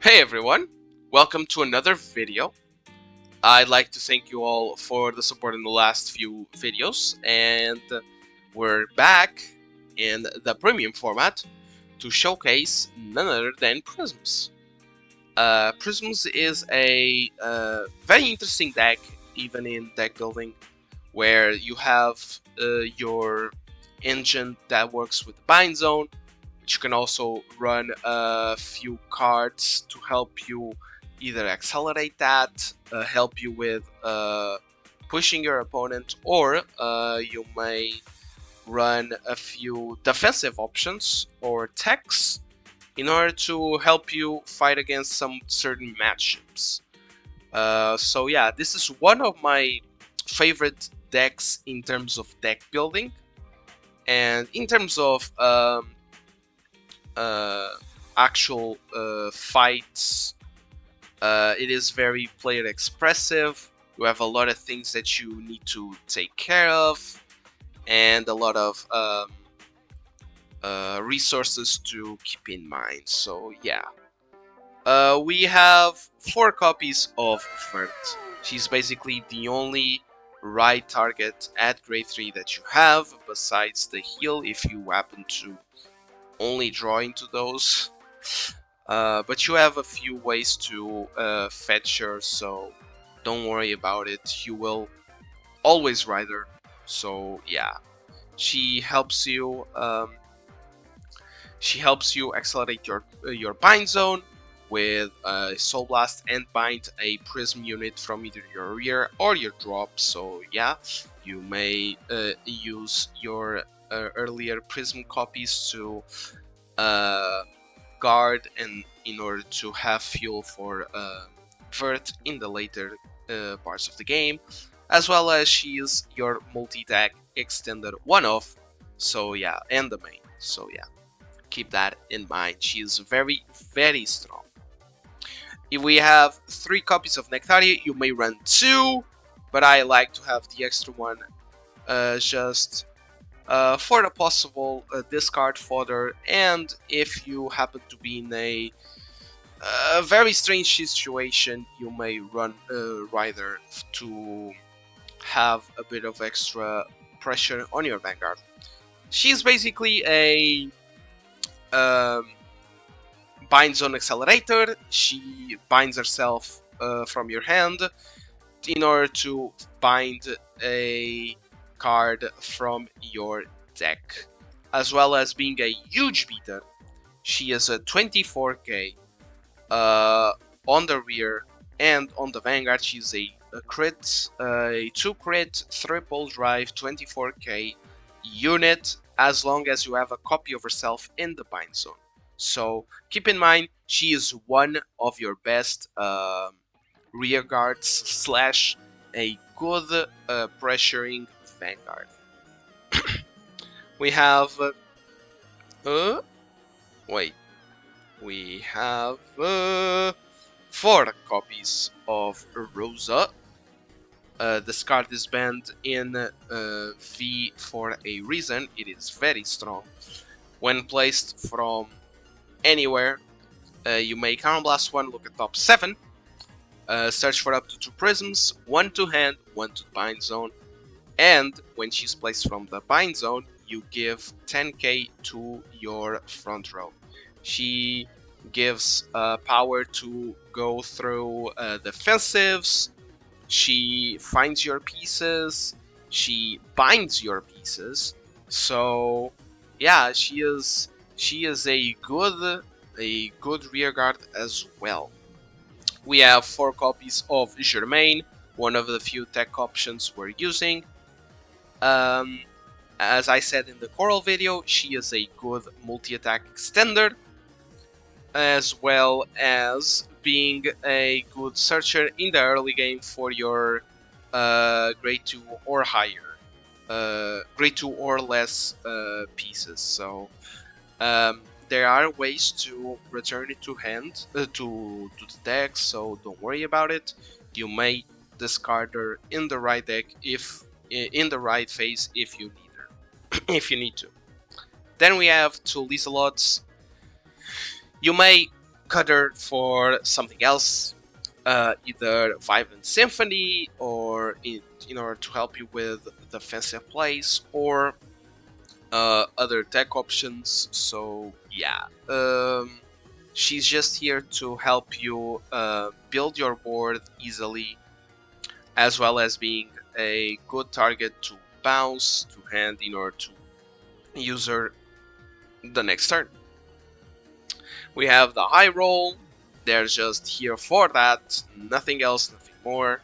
Hey everyone, welcome to another video. I'd like to thank you all for the support in the last few videos, and we're back in the premium format to showcase none other than Prisms. Prisms is a very interesting deck, even in deck building, where you have your engine that works with the bind zone. You can also run a few cards to help you either accelerate that, help you with pushing your opponent, or you may run a few defensive options or techs in order to help you fight against some certain matchups. So yeah, this is one of my favorite decks in terms of deck building, and in terms of actual fights, it is very player expressive. You have a lot of things that you need to take care of, and a lot of resources to keep in mind. So yeah, we have 4 copies of Vert. She's basically the only right target at grade 3 that you have, besides the heal if you happen to only draw into those. But you have a few ways to fetch her, so don't worry about it. You will always ride her. So yeah, she helps you. She helps you accelerate your bind zone with Soul Blast and bind a Prism unit from either your rear or your drop. So yeah, you may use your earlier Prism copies to guard and in order to have fuel for Vert in the later parts of the game, as well as she is your multi-attack extended one-off. So yeah, and the main. So yeah, keep that in mind. She is very, very strong. If we have 3 copies of Nectaria, you may run 2, but I like to have the extra one just for the possible discard fodder, and if you happen to be in a very strange situation, you may run Rider to have a bit of extra pressure on your Vanguard. She's basically a bind zone accelerator. She binds herself from your hand in order to bind a card from your deck, as well as being a huge beater. She is a 24k on the rear, and on the Vanguard she's a crit, a 2 crit triple drive 24k unit, as long as you have a copy of herself in the bind zone. So keep in mind, she is one of your best rear guards slash a good pressuring Vanguard. We have we have 4 copies of Rosa. This card is banned in V for a reason. It is very strong. When placed from anywhere, you may counterblast 1, look at top 7, search for up to 2 prisms, 1 to hand, 1 to bind zone, and when she's placed from the bind zone, you give 10k to your front row. She gives power to go through defensives, she finds your pieces, she binds your pieces, so yeah, she is a good rearguard as well. We have 4 copies of Germain, one of the few tech options we're using. As I said in the Coral video, she is a good multi-attack extender, as well as being a good searcher in the early game for your grade 2 or higher, grade 2 or less pieces. So there are ways to return it to hand, to the deck, so don't worry about it. You may discard her in the right deck if in the right phase if you need her, if you need to. Then we have 2 Lizelots. You may cut her for something else, either Violent Symphony, or in order to help you with defensive plays, or other tech options. So yeah, she's just here to help you build your board easily, as well as being a good target to bounce to hand in order to use her the next turn. We have the high roll. They're just here for that, nothing else, nothing more.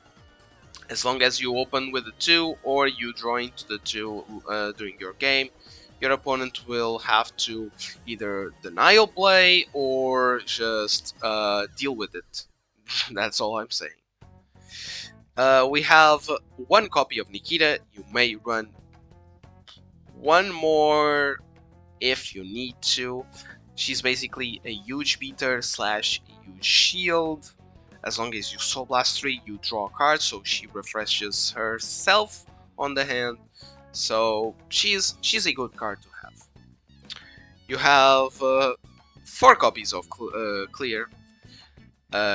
As long as you open with a 2 or you draw into the 2 during your game, your opponent will have to either denial play or just deal with it. That's all I'm saying. We have one copy of Nikita. You may run one more if you need to. She's basically a huge beater slash huge shield. As long as you Soul Blast 3, you draw a card, so she refreshes herself on the hand. So she's a good card to have. You have 4 copies of Clear.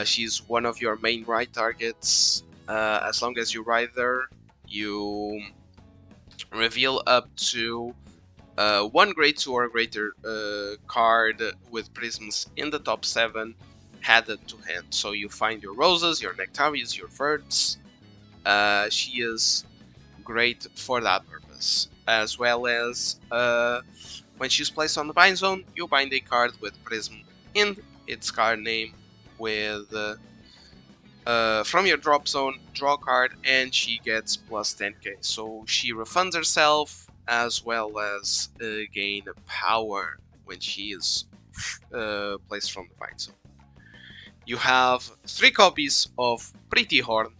She's one of your main ride targets. As long as you ride her, you reveal up to one grade 2 or greater card with prisms in the top 7 added to hand. So you find your roses, your nectarias, your verts. She is great for that purpose, as well as when she's placed on the bind zone, you bind a card with prism in its card name with from your drop zone, draw a card, and she gets plus 10k. So she refunds herself, as well as gain power when she is placed from the bind zone. You have 3 copies of Pretty Horn.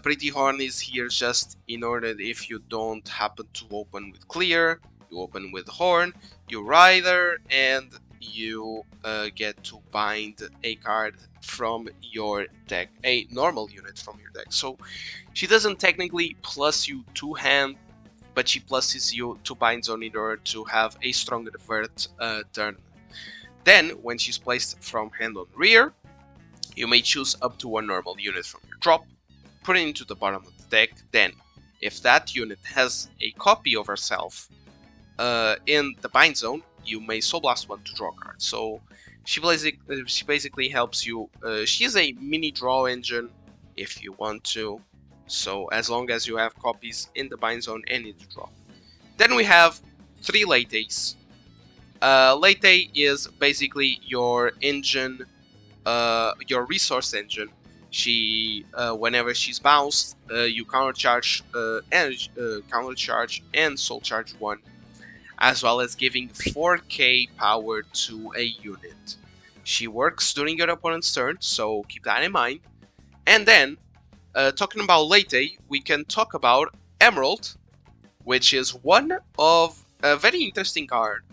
Pretty Horn is here just in order that if you don't happen to open with Clear, you open with Horn, you ride her, and you get to bind a card from your deck, a normal unit from your deck. So she doesn't technically plus you to hand, but she pluses you to bind zone in order to have a stronger vert turn. Then, when she's placed from hand on rear, you may choose up to 1 normal unit from your drop, put it into the bottom of the deck. Then, if that unit has a copy of herself in the bind zone, you may Soul Blast 1 to draw a card. So she basically helps you. She's a mini draw engine if you want to. So as long as you have copies in the bind zone and in the draw. Then we have 3 Lates. Late is basically your engine, your resource engine. She, whenever she's bounced, you countercharge, countercharge and soul charge 1, as well as giving 4k power to a unit. She works during your opponent's turn, so keep that in mind. And then, talking about Late, we can talk about Emerald, which is one of a very interesting card.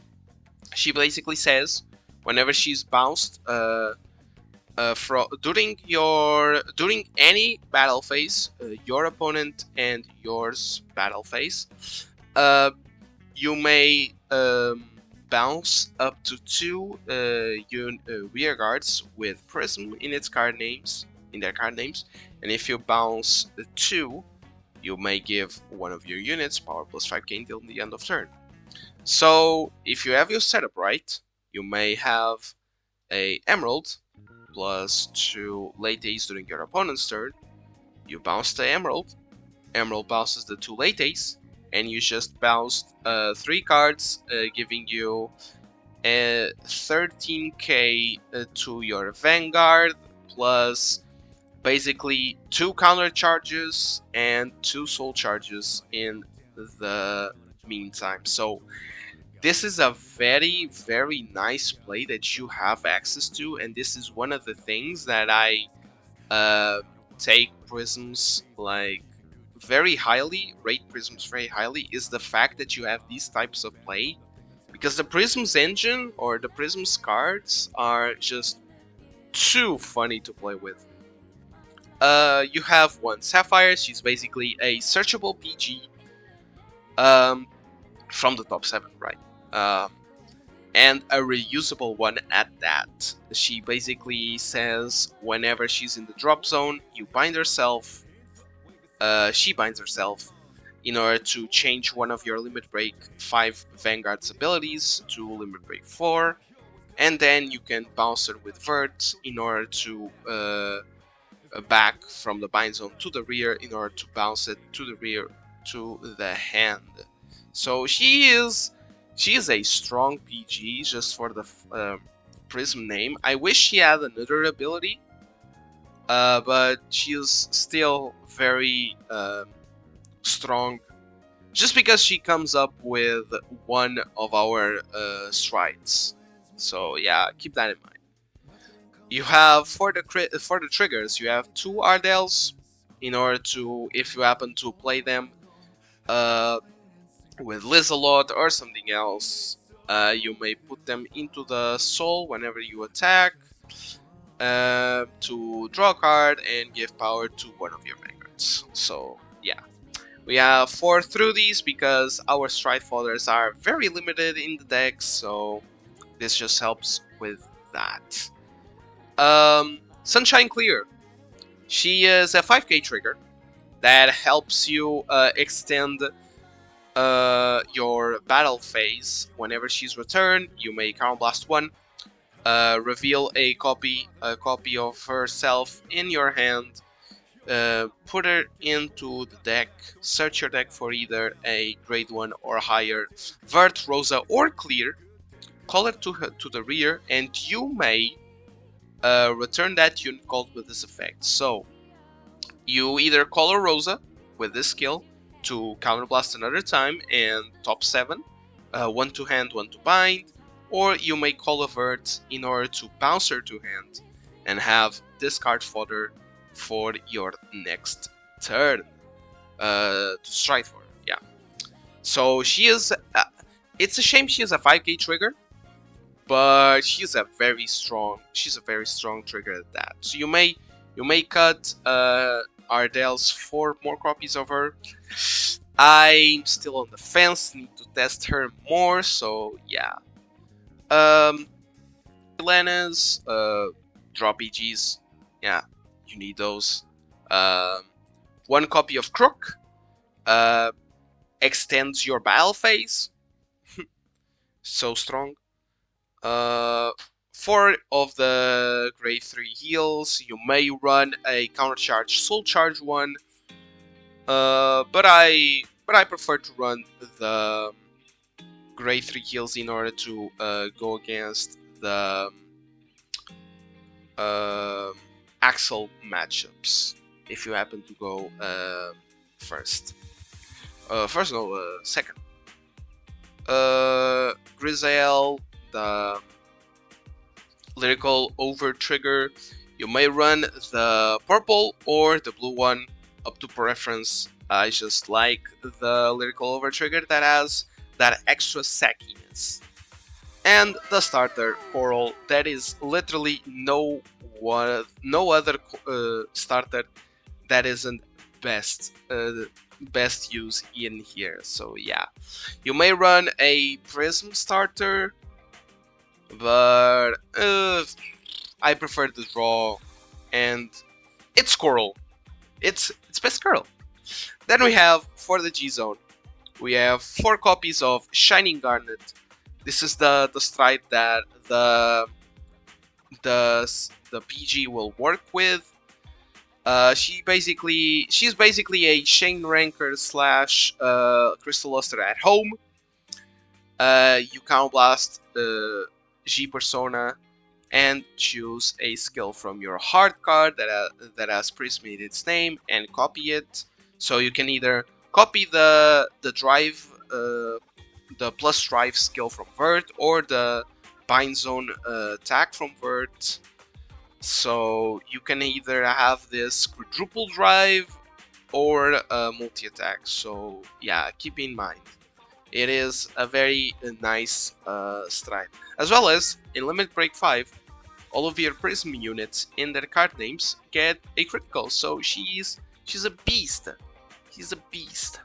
She basically says, whenever she's bounced during any battle phase, your opponent and yours battle phase, you may bounce up to 2 rear guards with Prism in its card names, and if you bounce 2, you may give one of your units power plus 5k until the end of turn. So if you have your setup right, you may have a Emerald plus 2 Lates during your opponent's turn. You bounce the Emerald, Emerald bounces the 2 Lates, and you just bounced 3 cards, giving you 13k to your Vanguard, plus basically 2 counter charges and 2 soul charges in the meantime. So this is a very, very nice play that you have access to, and this is one of the things that I take Prisms like very highly, rate Prisms very highly, is the fact that you have these types of play, because the Prisms engine or the Prisms cards are just too funny to play with. You have 1 Sapphire. She's basically a searchable PG from the top 7, right? and a reusable one at that. She basically says whenever she's in the drop zone, you bind herself. She binds herself in order to change one of your Limit Break 5 Vanguard's abilities to Limit Break 4, and then you can bounce her with Vert in order to back from the bind zone to the rear in order to bounce it to the rear to the hand. So she is a strong PG just for the Prism name. I wish she had another ability, but she is still very strong just because she comes up with one of our strides. So yeah, keep that in mind. You have for the triggers, you have 2 Ardels in order to, if you happen to play them with Lizelot or something else, you may put them into the soul whenever you attack to draw a card and give power to one of your vanguards. So yeah, we have 4 through these because our stride fodders are very limited in the deck, so this just helps with that. Sunshine Clear. She is a 5k trigger that helps you extend your battle phase. Whenever she's returned, you may counterblast 1, reveal a copy of herself in your hand, put her into the deck, search your deck for either a grade 1 or higher Vert, Rosa, or Clear, call it to the rear, and you may return that unit called with this effect. So you either call a Rosa with this skill to counterblast another time and top 7, 1 to hand, 1 to bind, or you may call a Vert in order to bounce her to hand and have discard fodder for your next turn to strike for her. Yeah. So she is. It's a shame she is a 5k trigger, but she's a very strong trigger at that. So you may cut Ardell's 4 more copies of her. I'm still on the fence, need to test her more, so yeah. Helena's draw PGs, yeah, you need those. 1 copy of Crook extends your battle phase. So strong. 4 of the grade 3 heals. You may run a counter charge soul charge one, but I prefer to run the grade 3 heals in order to go against the Axel matchups. If you happen to go second. Grizel, the lyrical over trigger, you may run the purple or the blue one, up to preference. I just like the lyrical over trigger that has that extra sackiness. And the starter coral, that is literally no other starter that isn't best use in here. So yeah, you may run a Prism starter, but I prefer the draw, and it's coral. It's best coral. Then we have for the G zone, we have 4 copies of Shining Garnet. This is the stride that the PG will work with. She's basically a Shane Ranker / Crystal Luster at home. You counterblast G Persona and choose a skill from your hard card that has Prism in its name and copy it. So you can either copy the drive, the plus drive skill from Vert, or the bind zone attack from Vert. So you can either have this quadruple drive or multi attack. So yeah, keep in mind, it is a very nice stride. As well as in Limit Break 5, all of your Prism units in their card names get a critical. So she's a beast. She's a beast.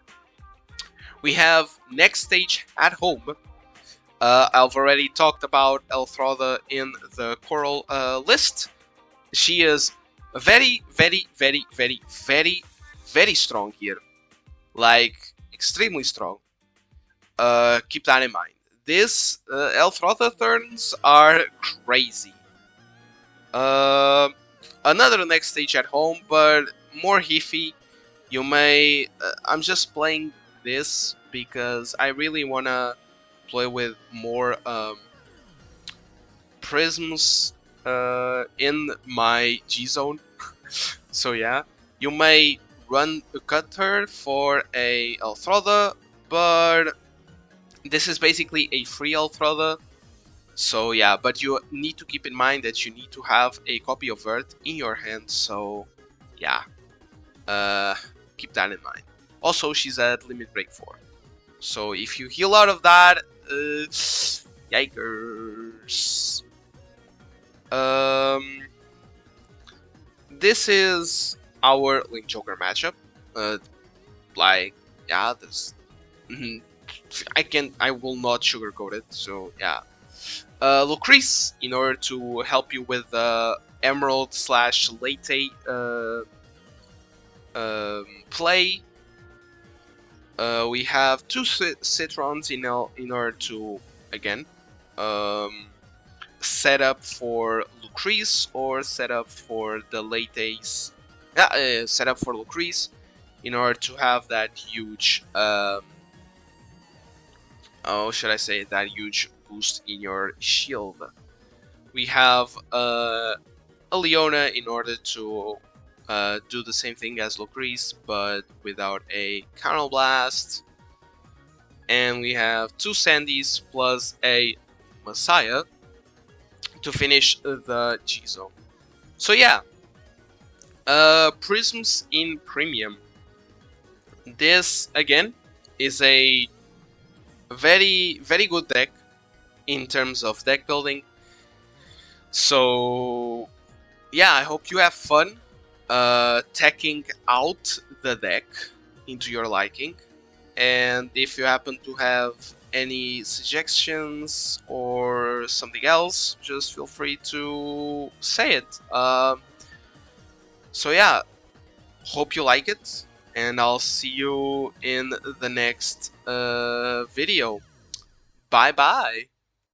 We have next stage at home. I've already talked about Elfrotha in the Coral list. She is very, very, very, very, very, very strong here. Like, extremely strong. Keep that in mind. This Elfrotha turns are crazy. Another next stage at home, but more hiffy. You may... I'm just playing this because I really wanna play with more prisms in my G-zone. So yeah, you may cut her for a Elfrotha, but this is basically a free Elfrotha. So yeah, but you need to keep in mind that you need to have a copy of Vert in your hand. So yeah, keep that in mind. Also, she's at limit break 4. So if you heal out of that, yikers. This is our Link Joker matchup. Like, yeah, this. I will not sugarcoat it. So yeah, Lucrece, in order to help you with Emerald / Late play. We have 2 Citrons in order to, again, set up for Lucrece or set up for the late ace. Set up for Lucrece in order to have that huge, how should I say, that huge boost in your shield. We have a Leona in order to do the same thing as Lucrece, but without a Counterblast. And we have 2 Sandys plus a Messiah to finish the G-Zone. So yeah, Prisms in Premium. This, again, is a very, very good deck in terms of deck building. So yeah, I hope you have fun teching out the deck into your liking. And if you happen to have any suggestions or something else, just feel free to say it. So yeah, hope you like it, and I'll see you in the next video. Bye bye.